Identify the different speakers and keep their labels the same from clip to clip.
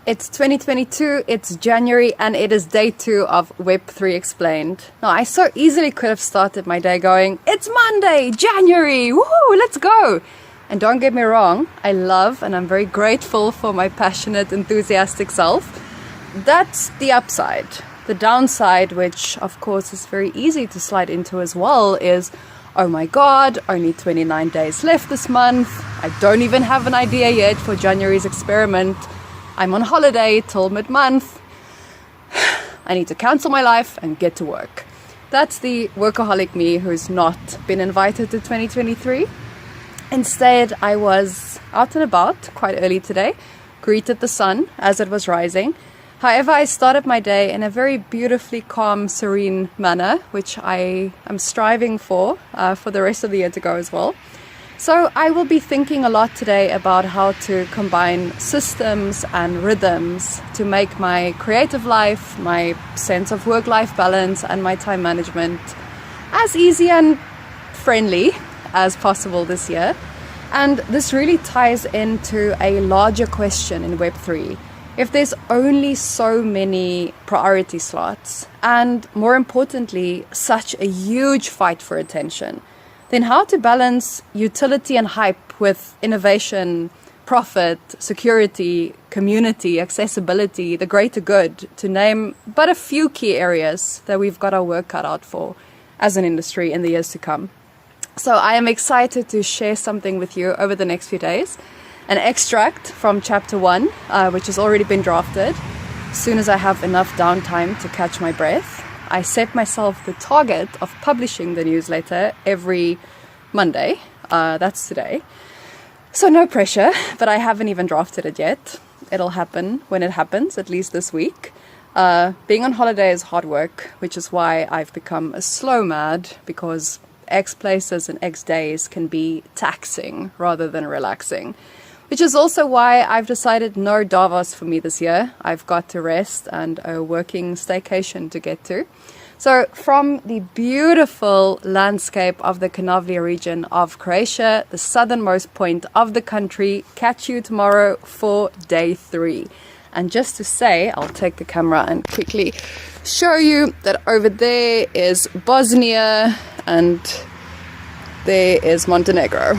Speaker 1: It's 2022, it's January, and it is day 2 of Web3 Explained. Now, I so easily could have started my day going, it's Monday, January, woohoo, let's go! And don't get me wrong, I love and I'm very grateful for my passionate, enthusiastic self. That's the upside. The downside, which of course is very easy to slide into as well, is, oh my god, only 29 days left this month. I don't even have an idea yet for January's experiment. I'm on holiday till mid-month. I need to cancel my life and get to work. That's the workaholic me who's not been invited to 2023. Instead, I was out and about quite early today, greeted the sun as it was rising. However, I started my day in a very beautifully calm, serene manner, which I am striving for the rest of the year to go as well. So I will be thinking a lot today about how to combine systems and rhythms to make my creative life, my sense of work-life balance, and my time management as easy and friendly as possible this year. And this really ties into a larger question in Web3. If there's only so many priority slots, and more importantly, such a huge fight for attention, then how to balance utility and hype with innovation, profit, security, community, accessibility, the greater good, to name but a few key areas that we've got our work cut out for as an industry in the years to come. So I am excited to share something with you over the next few days. An extract from chapter 1, which has already been drafted. As soon as I have enough downtime to catch my breath, I set myself the target of publishing the newsletter every Monday. That's today. So no pressure, but I haven't even drafted it yet. It'll happen when it happens, at least this week. Being on holiday is hard work, which is why I've become a slow mad, because X places and X days can be taxing rather than relaxing. Which is also why I've decided no Davos for me this year. I've got to rest and a working staycation to get to. So from the beautiful landscape of the Konavlia region of Croatia, the southernmost point of the country, catch you tomorrow for day 3. And just to say, I'll take the camera and quickly show you that over there is Bosnia and there is Montenegro.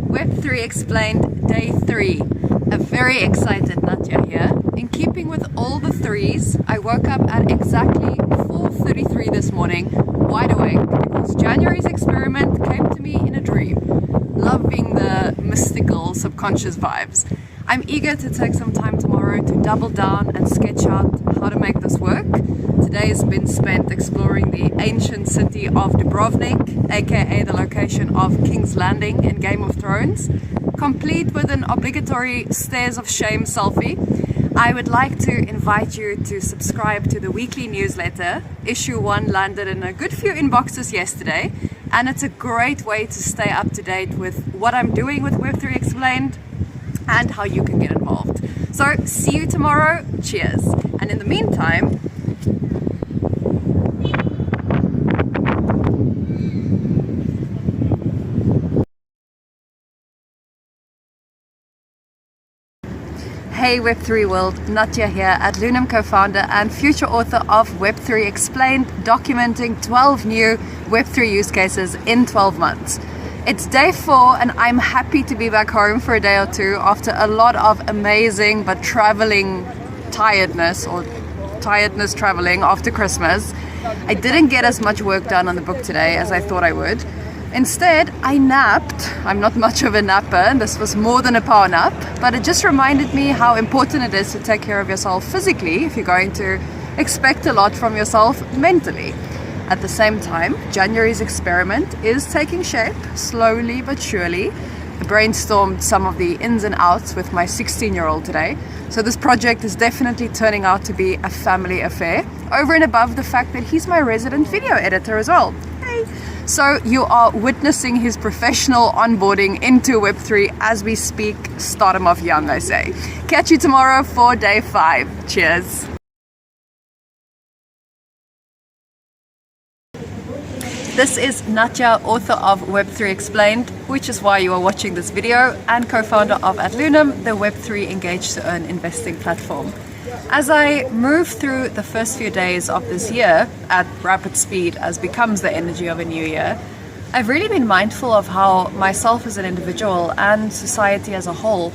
Speaker 1: Web3 Explained, day 3. A very excited Nadja here. In keeping with all the threes, I woke up at exactly 4:33 this morning, wide awake, because January's experiment came to me in a dream. Loving the mystical, subconscious vibes. I'm eager to take some time tomorrow to double down and sketch out how to make this work. Today has been spent exploring the ancient city of Dubrovnik, aka the location of King's Landing in Game of Thrones, complete with an obligatory stairs of shame selfie. I would like to invite you to subscribe to the weekly newsletter. Issue 1 landed in a good few inboxes yesterday, and it's a great way to stay up to date with what I'm doing with Web3 Explained and how you can get involved. So see you tomorrow, cheers. And in the meantime, hey Web3 world, Nadja here, AdLunam co-founder and future author of Web3 Explained, documenting 12 new Web3 use cases in 12 months. It's day 4 and I'm happy to be back home for a day or two after a lot of amazing but traveling tiredness traveling after Christmas. I didn't get as much work done on the book today as I thought I would. Instead, I napped. I'm not much of a napper, and this was more than a power nap, but it just reminded me how important it is to take care of yourself physically if you're going to expect a lot from yourself mentally. At the same time, January's experiment is taking shape, slowly but surely. I brainstormed some of the ins and outs with my 16-year-old today, so this project is definitely turning out to be a family affair, over and above the fact that he's my resident video editor as well. Hey! So you are witnessing his professional onboarding into Web3 as we speak. Start him off young, I say. Catch you tomorrow for day 5. Cheers! This is Nadja, author of Web3 Explained, which is why you are watching this video, and co-founder of AdLunam, the Web3 Engage to Earn investing platform. As I move through the first few days of this year at rapid speed, as becomes the energy of a new year, I've really been mindful of how myself as an individual and society as a whole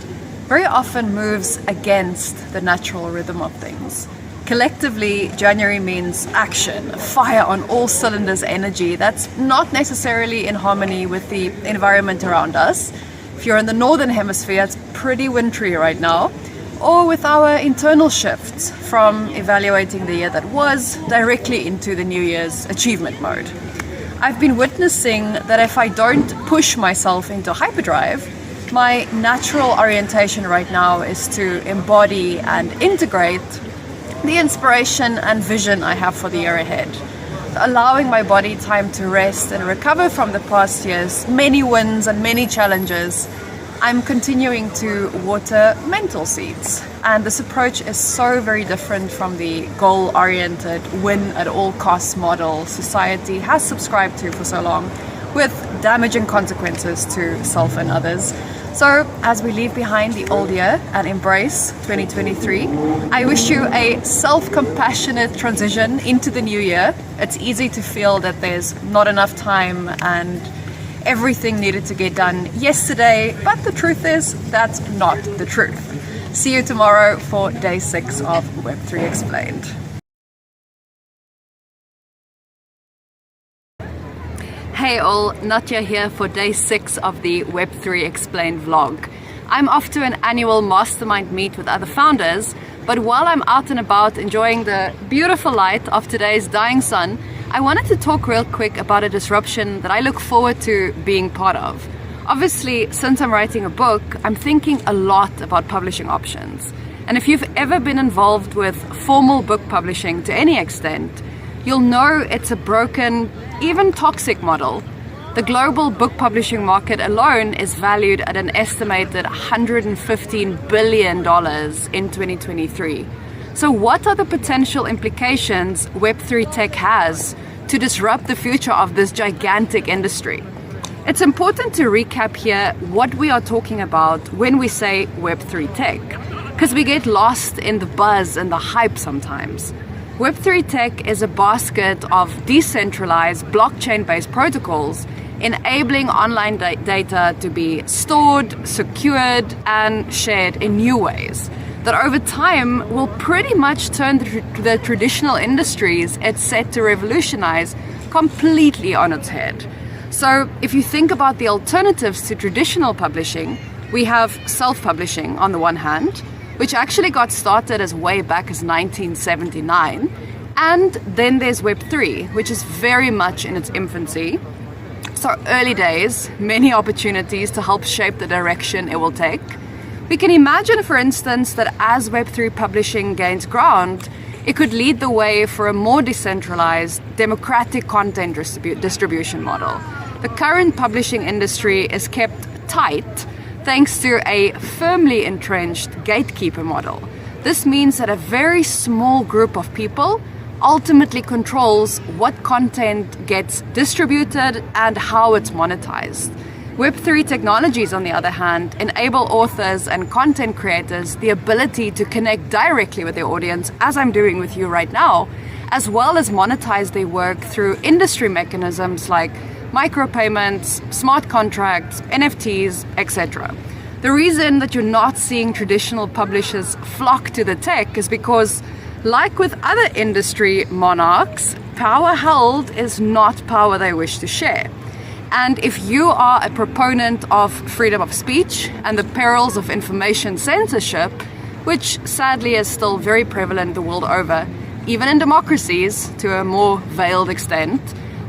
Speaker 1: very often moves against the natural rhythm of things. Collectively, January means action, fire on all cylinders energy that's not necessarily in harmony with the environment around us. If you're in the northern hemisphere, it's pretty wintry right now. Or with our internal shifts from evaluating the year that was directly into the New Year's achievement mode. I've been witnessing that if I don't push myself into hyperdrive, my natural orientation right now is to embody and integrate the inspiration and vision I have for the year ahead. Allowing my body time to rest and recover from the past year's many wins and many challenges, I'm continuing to water mental seeds. And this approach is so very different from the goal-oriented, win-at-all-costs model society has subscribed to for so long, with damaging consequences to self and others. So, as we leave behind the old year and embrace 2023, I wish you a self-compassionate transition into the new year. It's easy to feel that there's not enough time and everything needed to get done yesterday, but the truth is, that's not the truth. See you tomorrow for day 6 of Web3 Explained. Hey all, Nadja here for day 6 of the Web3 Explained vlog. I'm off to an annual mastermind meet with other founders, but while I'm out and about enjoying the beautiful light of today's dying sun, I wanted to talk real quick about a disruption that I look forward to being part of. Obviously, since I'm writing a book, I'm thinking a lot about publishing options. And if you've ever been involved with formal book publishing to any extent, you'll know it's a broken, even toxic model. The global book publishing market alone is valued at an estimated $115 billion in 2023. So what are the potential implications Web3 tech has to disrupt the future of this gigantic industry? It's important to recap here what we are talking about when we say Web3 tech, because we get lost in the buzz and the hype sometimes. Web3 tech is a basket of decentralized blockchain-based protocols enabling online data to be stored, secured, and shared in new ways that over time will pretty much turn the traditional industries it's set to revolutionize completely on its head. So if you think about the alternatives to traditional publishing, we have self-publishing on the one hand, which actually got started as way back as 1979. And then there's Web3, which is very much in its infancy. So early days, many opportunities to help shape the direction it will take. We can imagine, for instance, that as Web3 publishing gains ground, it could lead the way for a more decentralized, democratic content distribution model. The current publishing industry is kept tight thanks to a firmly entrenched gatekeeper model. This means that a very small group of people ultimately controls what content gets distributed and how it's monetized. Web3 technologies, on the other hand, enable authors and content creators the ability to connect directly with their audience, as I'm doing with you right now, as well as monetize their work through industry mechanisms like micropayments, smart contracts, NFTs, etc. The reason that you're not seeing traditional publishers flock to the tech is because, like with other industry monarchs, power held is not power they wish to share. And if you are a proponent of freedom of speech and the perils of information censorship, which sadly is still very prevalent the world over, even in democracies to a more veiled extent,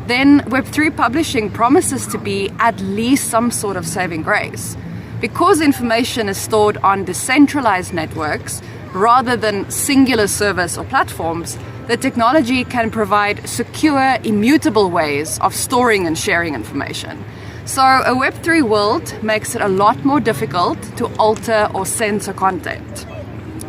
Speaker 1: then Web3 publishing promises to be at least some sort of saving grace. Because information is stored on decentralized networks rather than singular servers or platforms, the technology can provide secure, immutable ways of storing and sharing information. So a Web3 world makes it a lot more difficult to alter or censor content.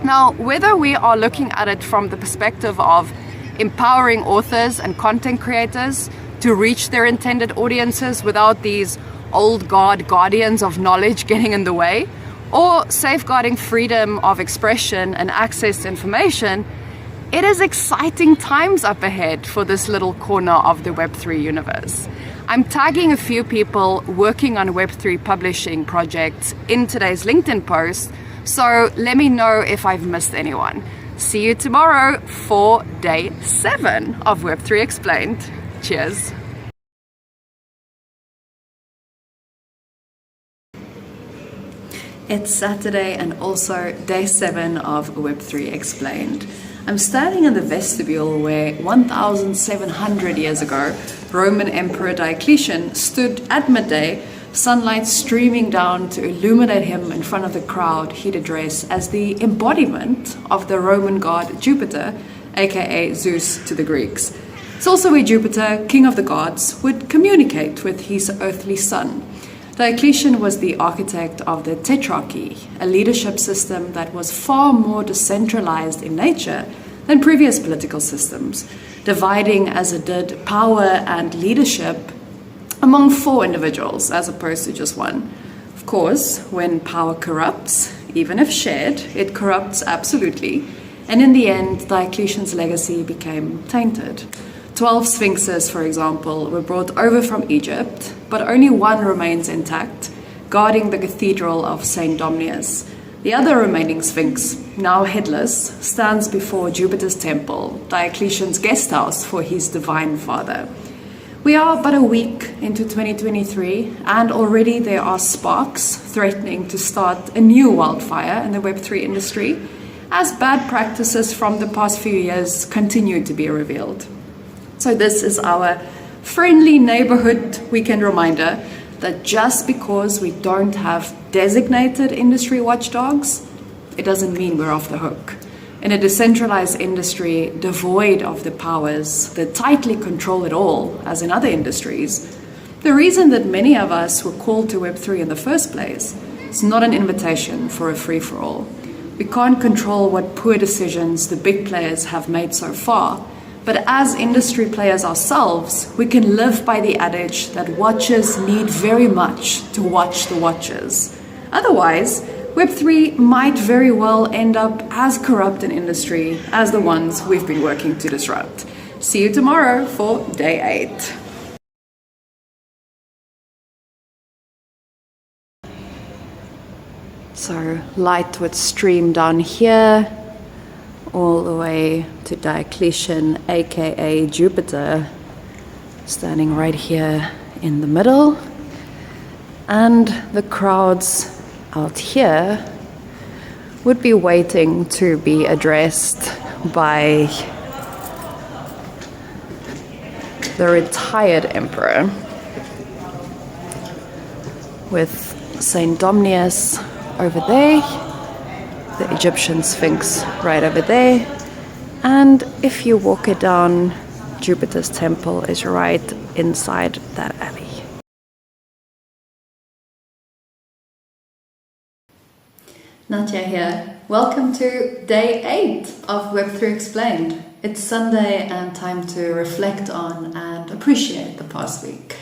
Speaker 1: Now, whether we are looking at it from the perspective of empowering authors and content creators to reach their intended audiences without these old guard guardians of knowledge getting in the way, or safeguarding freedom of expression and access to information, it is exciting times up ahead for this little corner of the Web3 universe. I'm tagging a few people working on Web3 publishing projects in today's LinkedIn post, so let me know if I've missed anyone. See you tomorrow for day 7 of Web3 Explained. Cheers. It's Saturday and also day 7 of Web3 Explained. I'm standing in the vestibule where 1,700 years ago, Roman Emperor Diocletian stood at midday, sunlight streaming down to illuminate him in front of the crowd he'd address as the embodiment of the Roman god Jupiter, aka Zeus to the Greeks. It's also where Jupiter, king of the gods, would communicate with his earthly son. Diocletian was the architect of the Tetrarchy, a leadership system that was far more decentralized in nature than previous political systems, dividing as it did power and leadership among 4 individuals as opposed to just one. Of course, when power corrupts, even if shared, it corrupts absolutely, and in the end, Diocletian's legacy became tainted. 12 sphinxes, for example, were brought over from Egypt, but only one remains intact, guarding the cathedral of St. Domnius. The other remaining sphinx, now headless, stands before Jupiter's temple, Diocletian's guest house for his divine father. We are but a week into 2023, and already there are sparks threatening to start a new wildfire in the Web3 industry, as bad practices from the past few years continue to be revealed. So this is our friendly neighborhood weekend reminder that just because we don't have designated industry watchdogs, it doesn't mean we're off the hook. In a decentralized industry devoid of the powers that tightly control it all, as in other industries, the reason that many of us were called to Web3 in the first place is not an invitation for a free-for-all. We can't control what poor decisions the big players have made so far, but as industry players ourselves, we can live by the adage that watchers need very much to watch the watchers. Otherwise, Web3 might very well end up as corrupt an industry as the ones we've been working to disrupt. See you tomorrow for day 8. So light would stream down here, all the way to Diocletian, aka Jupiter, standing right here in the middle. And the crowds out here would be waiting to be addressed by the retired emperor, with St. Domnius over there, the Egyptian Sphinx right over there, and if you walk it down, Jupiter's temple is right inside that alley. Nadja here. Welcome to day 8 of Web3 Explained. It's Sunday and time to reflect on and appreciate the past week.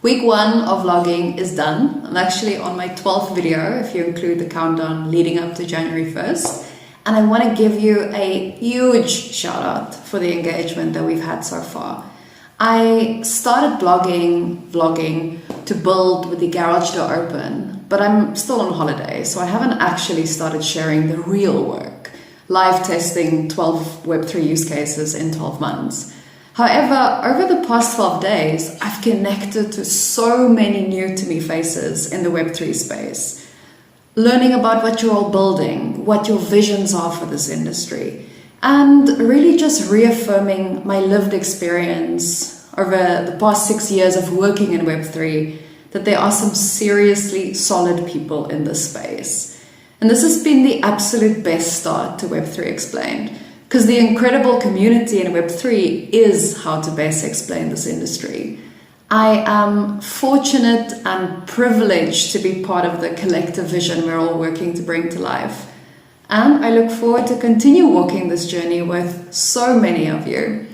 Speaker 1: Week 1 of vlogging is done. I'm actually on my 12th video, if you include the countdown leading up to January 1st. And I want to give you a huge shout out for the engagement that we've had so far. I started vlogging to build with the garage door open, but I'm still on holiday, so I haven't actually started sharing the real work, live testing 12 Web3 use cases in 12 months. However, over the past 12 days, I've connected to so many new to me faces in the Web3 space, learning about what you're all building, what your visions are for this industry, and really just reaffirming my lived experience over the past 6 years of working in Web3, that there are some seriously solid people in this space. And this has been the absolute best start to Web3 Explained, because the incredible community in Web3 is how to best explain this industry. I am fortunate and privileged to be part of the collective vision we're all working to bring to life. And I look forward to continue walking this journey with so many of you.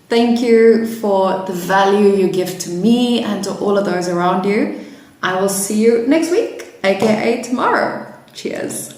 Speaker 1: Thank you for the value you give to me and to all of those around you. I will see you next week, aka tomorrow. Cheers.